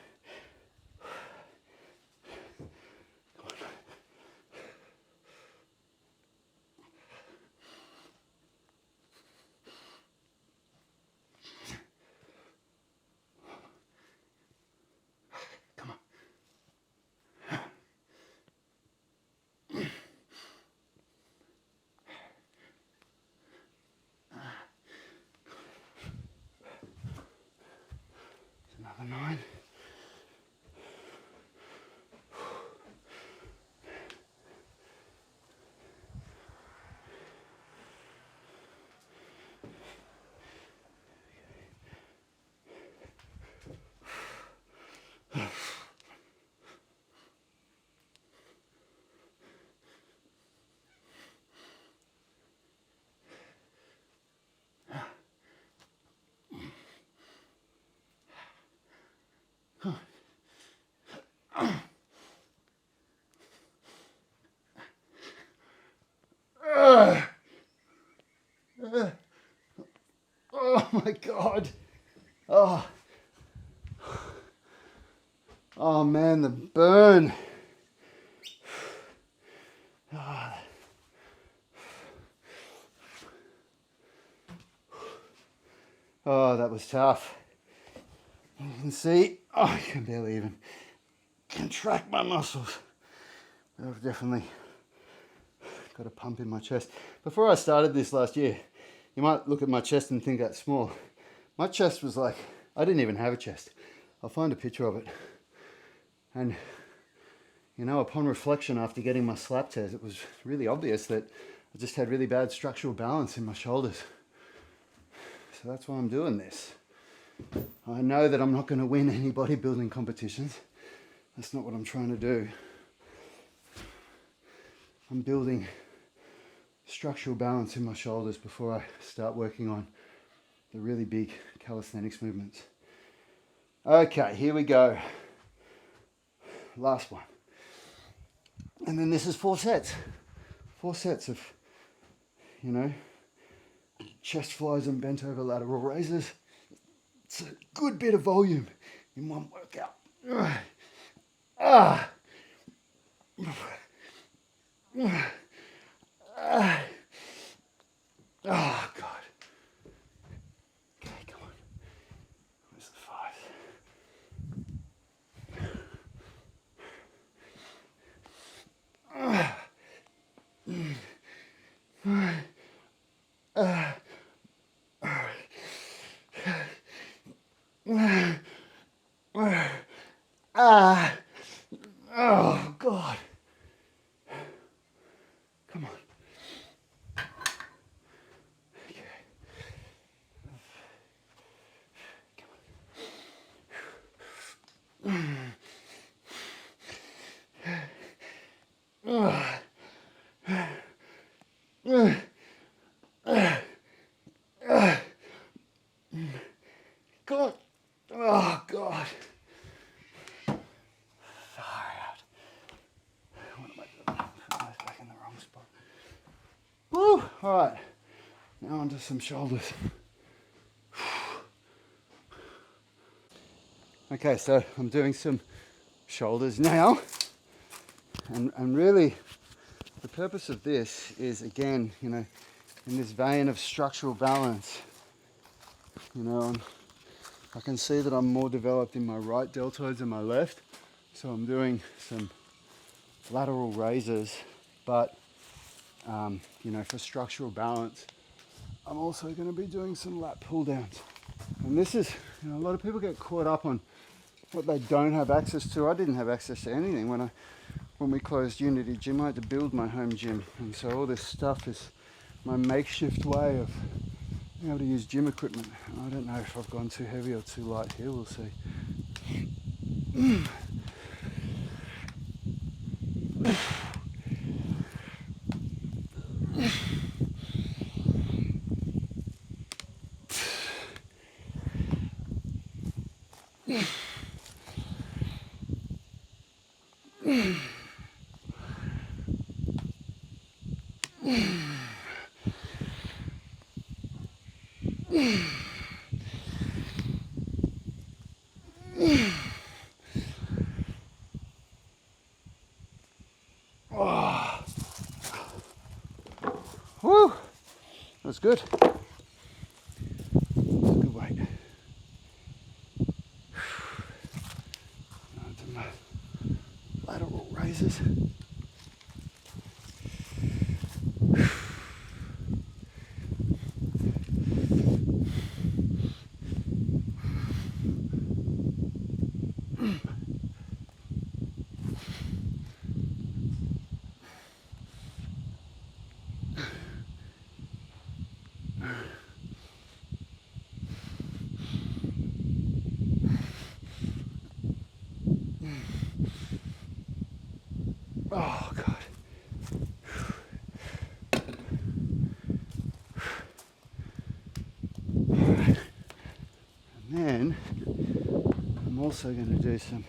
Another 9. Oh my God. Oh man, the burn. Oh, that was tough. You can see, I can barely even contract my muscles. I've definitely got a pump in my chest. Before I started this last year, you might look at my chest and think that's small. My chest was like, I didn't even have a chest. I'll find a picture of it. And, you know, upon reflection after getting my slap tears, it was really obvious that I just had really bad structural balance in my shoulders. So that's why I'm doing this. I know that I'm not going to win any bodybuilding competitions. That's not what I'm trying to do. I'm building structural balance in my shoulders before I start working on the really big calisthenics movements. Okay, here we go. Last one. And then this is 4 sets. 4 sets of, you know, chest flies and bent over lateral raises. It's a good bit of volume in one workout. Oh God. Okay, come on. Where's the 5? Oh God. Come on. Okay. God. Oh God. Far out. What am I doing? Put those back in the wrong spot. Woo! Alright. Now onto some shoulders. Okay, so I'm doing some shoulders now. And really the purpose of this is, again, you know, in this vein of structural balance, you know, I can see that I'm more developed in my right deltoids than my left. So I'm doing some lateral raises, but, you know, for structural balance, I'm also going to be doing some lat pull downs. And this is, you know, a lot of people get caught up on what they don't have access to. I didn't have access to anything when we closed Unity Gym. I had to build my home gym, and so all this stuff is my makeshift way of being able to use gym equipment. I don't know if I've gone too heavy or too light here, we'll see. Oh. Woo! That's good. That's a good weight. Now to my lateral raises. Oh, God. Alright. And then I'm also going to do some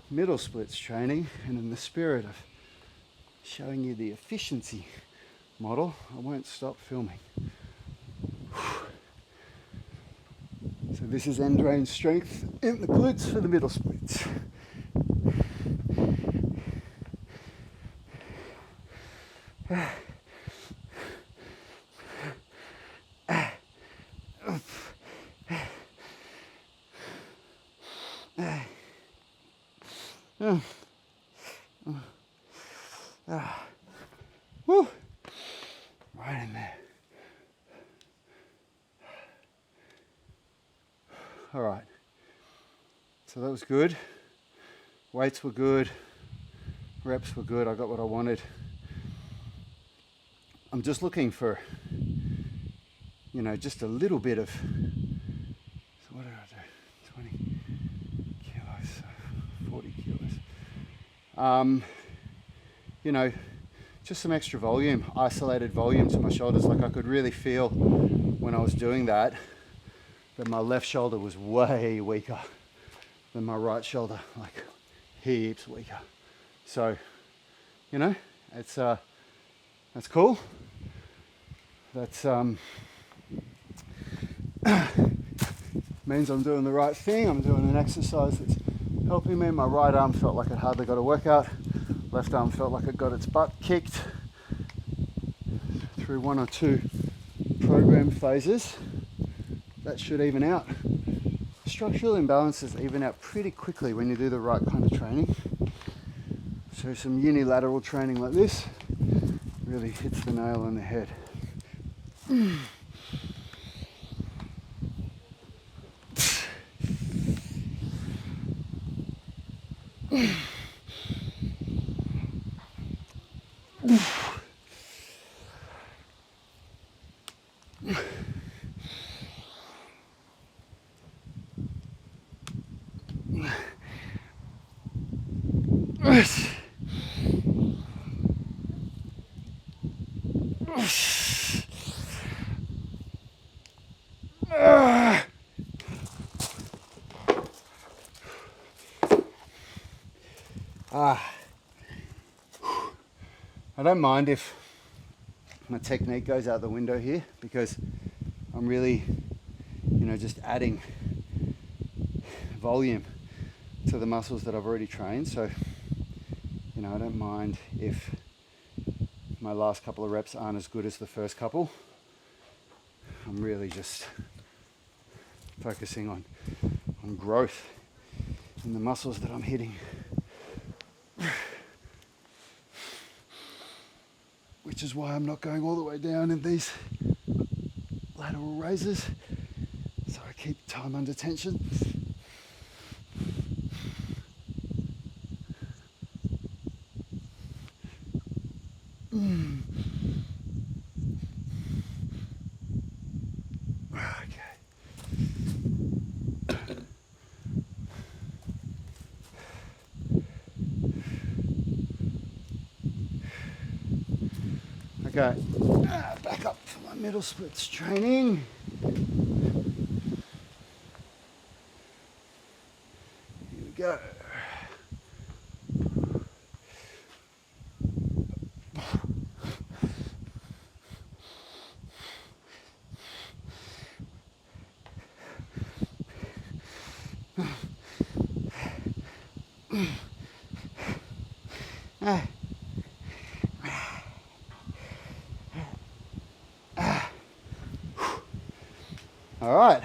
middle splits training, and in the spirit of showing you the efficiency model, I won't stop filming. So this is end range strength in the glutes for the middle splits. Woo. Right in there. All right. So that was good. Weights were good. Reps were good. I got what I wanted. I'm just looking for, just a little bit of, so what did I do? 20 kilos, 40 kilos. Just some extra volume, isolated volume to my shoulders. Like I could really feel when I was doing that my left shoulder was way weaker than my right shoulder, like heaps weaker. So, it's that's cool. That's means I'm doing the right thing. I'm doing an exercise that's helping me. My right arm felt like it hardly got a workout. Left arm felt like it got its butt kicked through 1 or 2 program phases. That should even out. Structural imbalances even out pretty quickly when you do the right kind of training. So some unilateral training like this really hits the nail on the head. I don't mind if my technique goes out the window here, because I'm really, just adding volume to the muscles that I've already trained. So, I don't mind if my last couple of reps aren't as good as the first couple. I'm really just focusing on growth in the muscles that I'm hitting. Which is why I'm not going all the way down in these lateral raises. So I keep time under tension. Okay, back up for my middle splits training. Here we go. All right,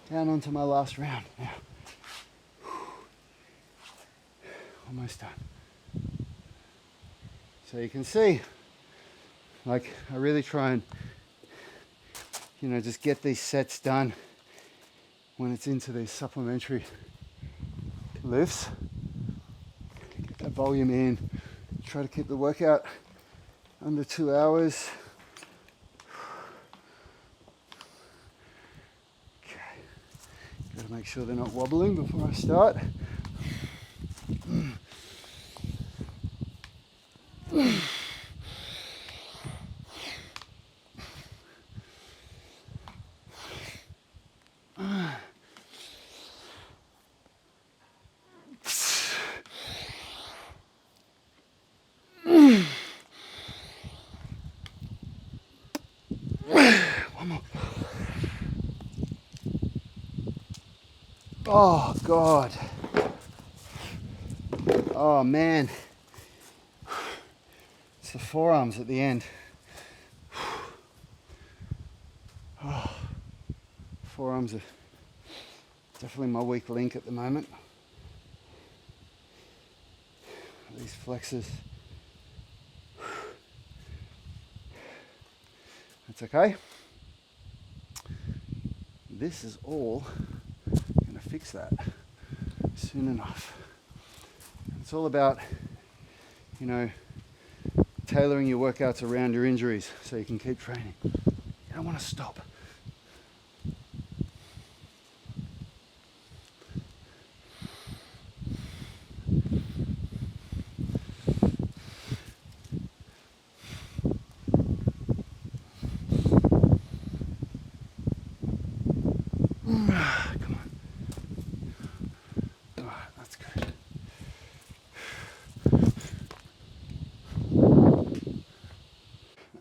down onto my last round now. Almost done. So you can see, like, I really try and, you know, just get these sets done when it's into these supplementary lifts. Get that volume in, try to keep the workout under 2 hours. Okay, gotta make sure they're not wobbling before I start. One more. Oh God. Oh man. It's the forearms at the end. Oh, forearms are definitely my weak link at the moment. These flexors. That's okay. This is all going to fix that soon enough. It's all about, you know, tailoring your workouts around your injuries so you can keep training. You don't want to stop. Come on. All right, that's good.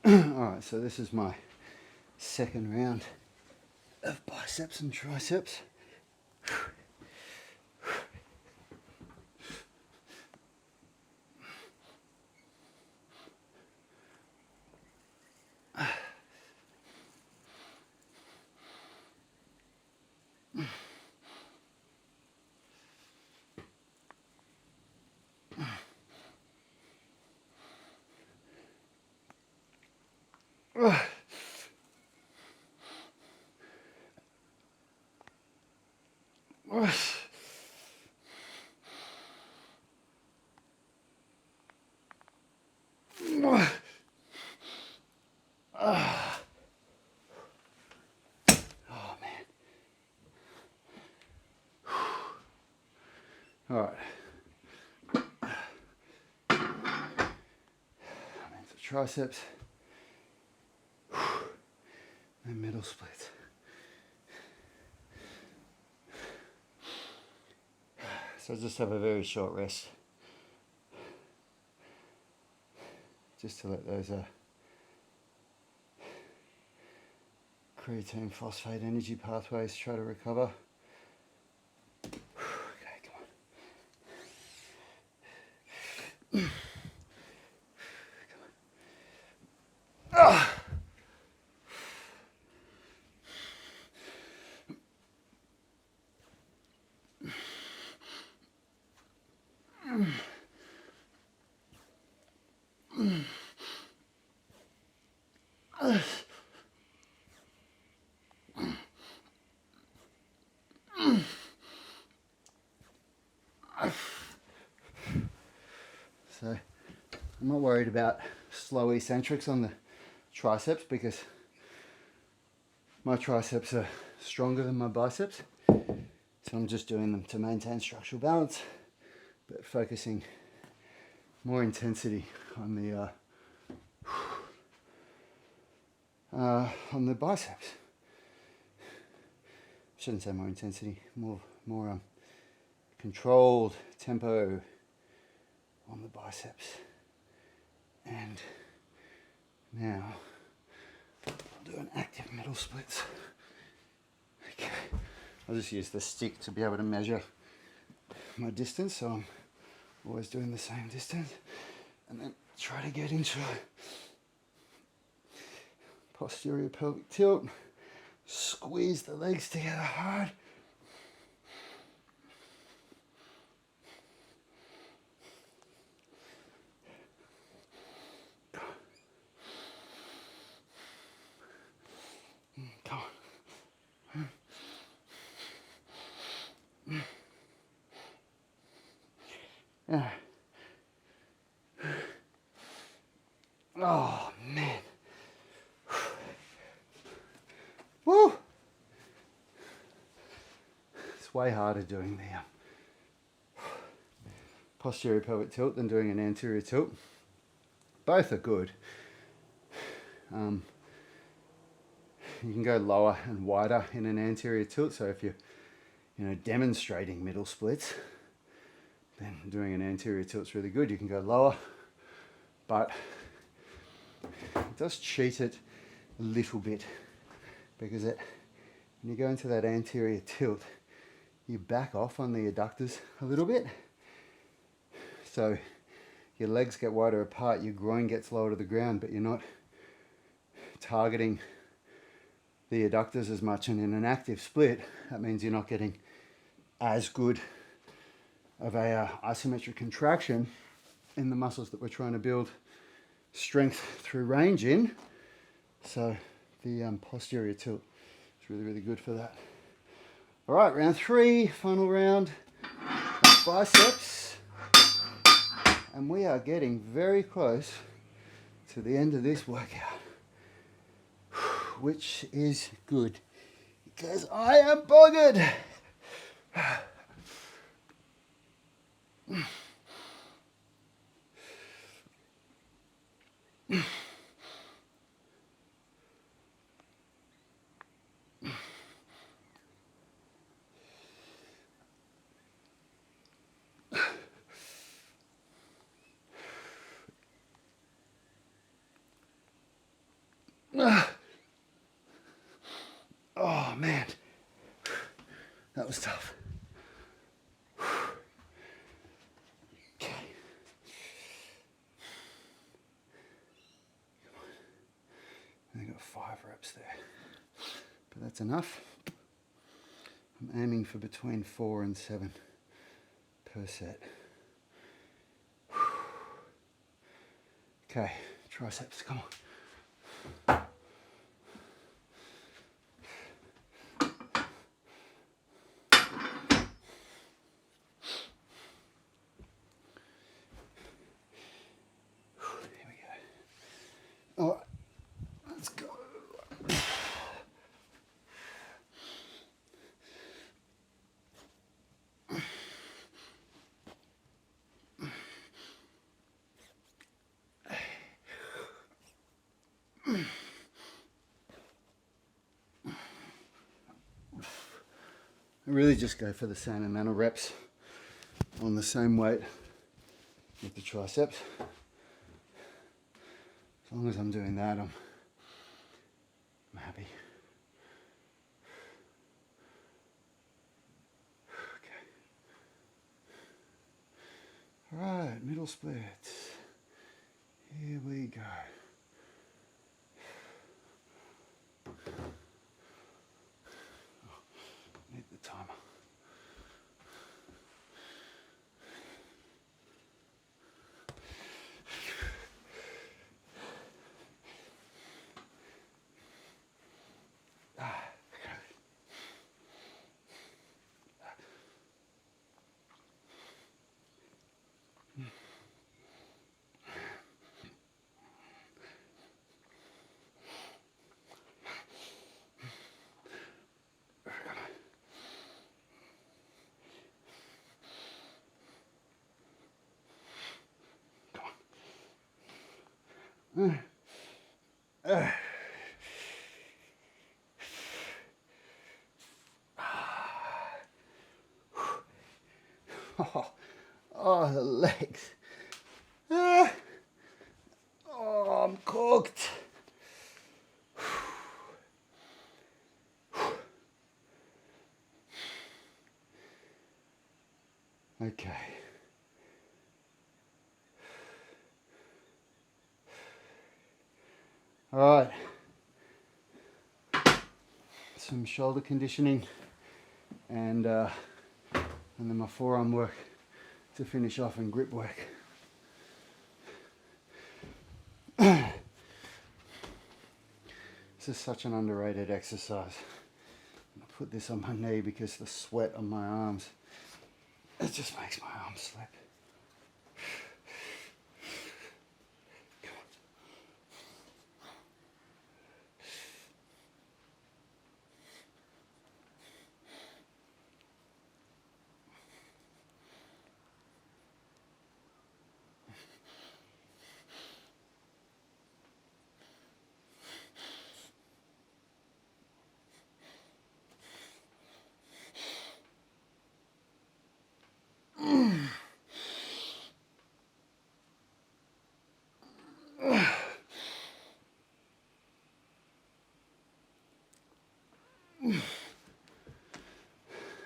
All right, so this is my second round of biceps and triceps. All right. So triceps and middle splits. So just have a very short rest, just to let those creatine phosphate energy pathways try to recover. Okay, come on. So I'm not worried about slow eccentrics on the triceps because my triceps are stronger than my biceps. So I'm just doing them to maintain structural balance, but focusing more intensity on the biceps. Shouldn't say more intensity, more controlled tempo on the biceps. And now I'll do an active middle splits. Okay, I'll just use the stick to be able to measure my distance, so I'm Always doing the same distance. And then try to get into posterior pelvic tilt. Squeeze the legs together hard. Come on. Yeah. Oh man. Woo! It's way harder doing the posterior pelvic tilt than doing an anterior tilt. Both are good. You can go lower and wider in an anterior tilt, so if you're demonstrating middle splits, then doing an anterior tilt's really good. You can go lower, but it does cheat it a little bit, because when you go into that anterior tilt, you back off on the adductors a little bit, so your legs get wider apart, your groin gets lower to the ground, but you're not targeting the adductors as much. And in an active split, that means you're not getting as good of a isometric contraction in the muscles that we're trying to build strength through range in. So the posterior tilt is really, really good for that. All right, round 3, final round of biceps. And we are getting very close to the end of this workout, which is good because I am buggered. Oh man, that was tough. Okay. Come on. I got 5 reps there, but that's enough. I'm aiming for between 4 and 7 per set. Okay, triceps, come on. All right, let's go. I really just go for the same amount of reps on the same weight with the triceps. As long as I'm doing that, I'm happy. Okay. All right, middle splits. Here we go. Need the timer. Oh, the legs. Oh, I'm cooked. Okay. All right. Some shoulder conditioning and then my forearm work to finish off and grip work. This is such an underrated exercise. I put this on my knee because the sweat on my arms, it just makes my arms slip.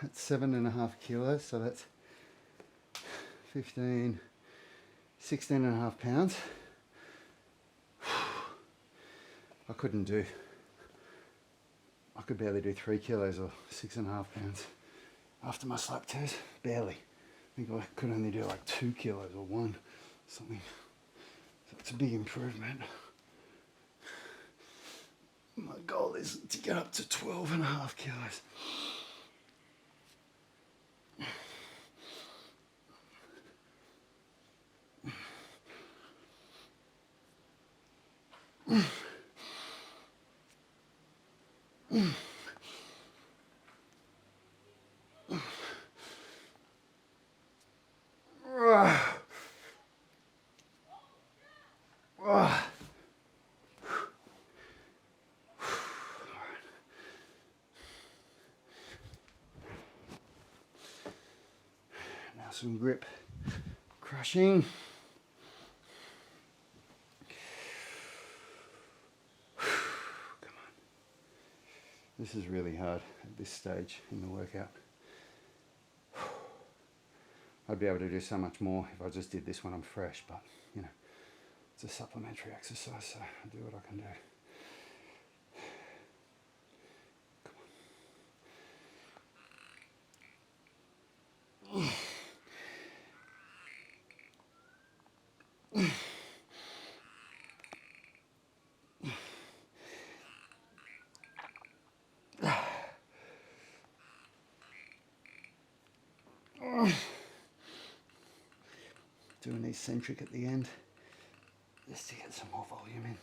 That's 7.5 kilos, so that's 16.5 pounds. I could barely do 3 kilos or 6.5 pounds after my slap tears, barely. I think I could only do like 2 kilos or 1, something. So it's a big improvement. My goal is to get up to 12.5 kilos. Now some grip crushing. Come on. This is really hard at this stage in the workout. I'd be able to do so much more if I just did this when I'm fresh, but you know, it's a supplementary exercise, so I do what I can do. Do an eccentric at the end, just to get some more volume in.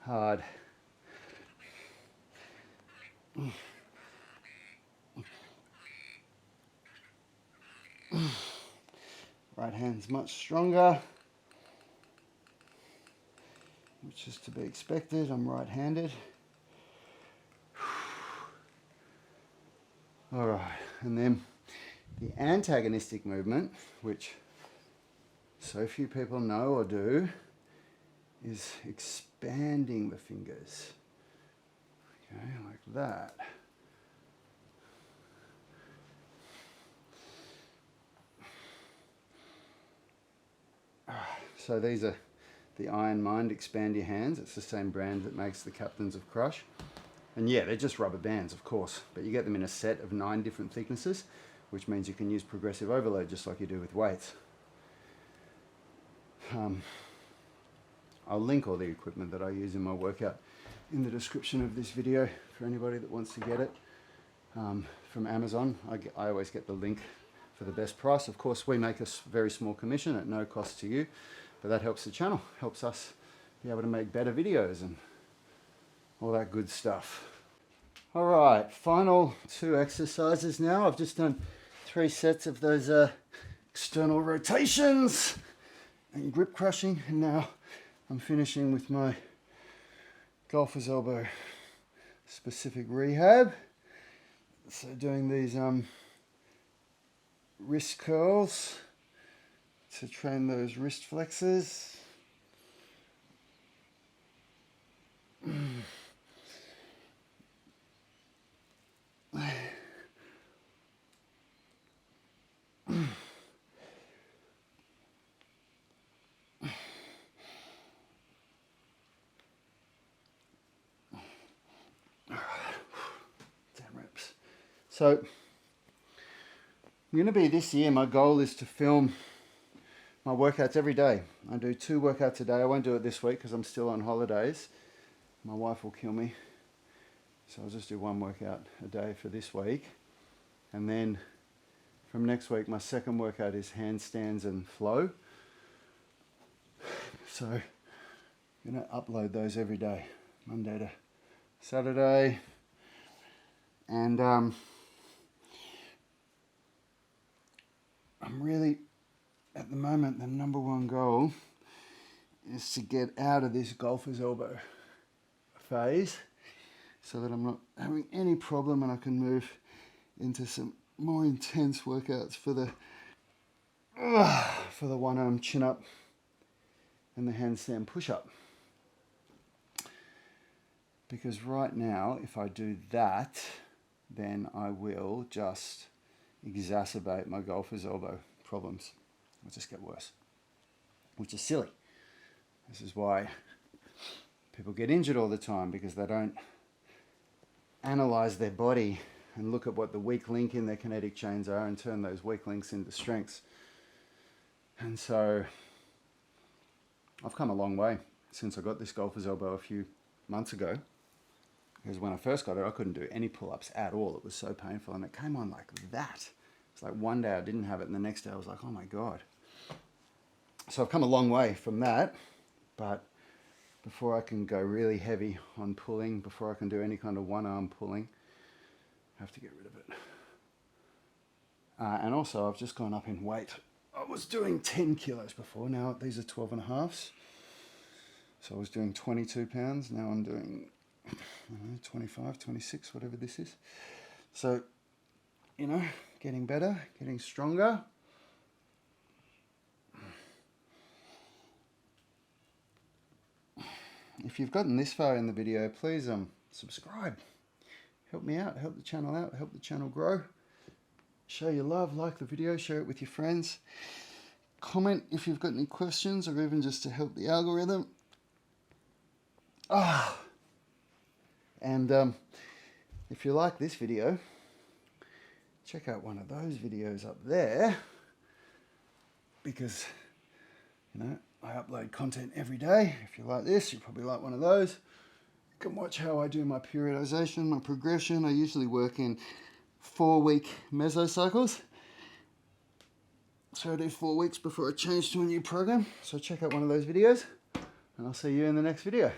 Hard. Right hand's much stronger, which is to be expected. I'm right-handed. All right, and then the antagonistic movement, which so few people know or do, is expanding the fingers. Okay, like that. So these are the Iron Mind Expand Your Hands. It's the same brand that makes the Captains of Crush. And yeah, they're just rubber bands, of course, but you get them in a set of 9 different thicknesses, which means you can use progressive overload just like you do with weights. I'll link all the equipment that I use in my workout in the description of this video for anybody that wants to get it from Amazon. I always get the link for the best price. Of course, we make a very small commission at no cost to you, but that helps the channel, helps us be able to make better videos and all that good stuff. All right, final 2 exercises now. I've just done 3 sets of those external rotations and grip crushing, and now I'm finishing with my golfer's elbow specific rehab. So doing these wrist curls to train those wrist flexors. So I'm going to be this year, my goal is to film my workouts every day. I do 2 workouts a day. I won't do it this week because I'm still on holidays. My wife will kill me. So I'll just do 1 workout a day for this week. And then from next week, my second workout is handstands and flow. So I'm going to upload those every day, Monday to Saturday. And I'm really, at the moment, the number 1 goal is to get out of this golfer's elbow phase so that I'm not having any problem and I can move into some more intense workouts for the 1-arm chin-up and the handstand push-up. Because right now, if I do that, then I will just exacerbate my golfer's elbow problems. It'll just get worse, which is silly. This is why people get injured all the time, because they don't analyze their body and look at what the weak link in their kinetic chains are and turn those weak links into strengths. And so I've come a long way since I got this golfer's elbow a few months ago. Because when I first got it, I couldn't do any pull-ups at all. It was so painful, and it came on like that. It's like one day I didn't have it, and the next day I was like, oh my God. So I've come a long way from that, but before I can go really heavy on pulling, before I can do any kind of 1-arm pulling, I have to get rid of it. And also, I've just gone up in weight. I was doing 10 kilos before. Now these are 12.5. So I was doing 22 pounds. Now I'm doing 25, 26, whatever this is. So, you know, getting better, getting stronger. If you've gotten this far in the video, please subscribe. Help me out, help the channel out, help the channel grow. Show your love, like the video, share it with your friends. Comment if you've got any questions, or even just to help the algorithm. And if you like this video, check out one of those videos up there, because, you know, I upload content every day. If you like this, you probably like one of those. You can watch how I do my periodization, my progression. I usually work in 4-week mesocycles. So I do 4 weeks before I change to a new program. So check out one of those videos, and I'll see you in the next video.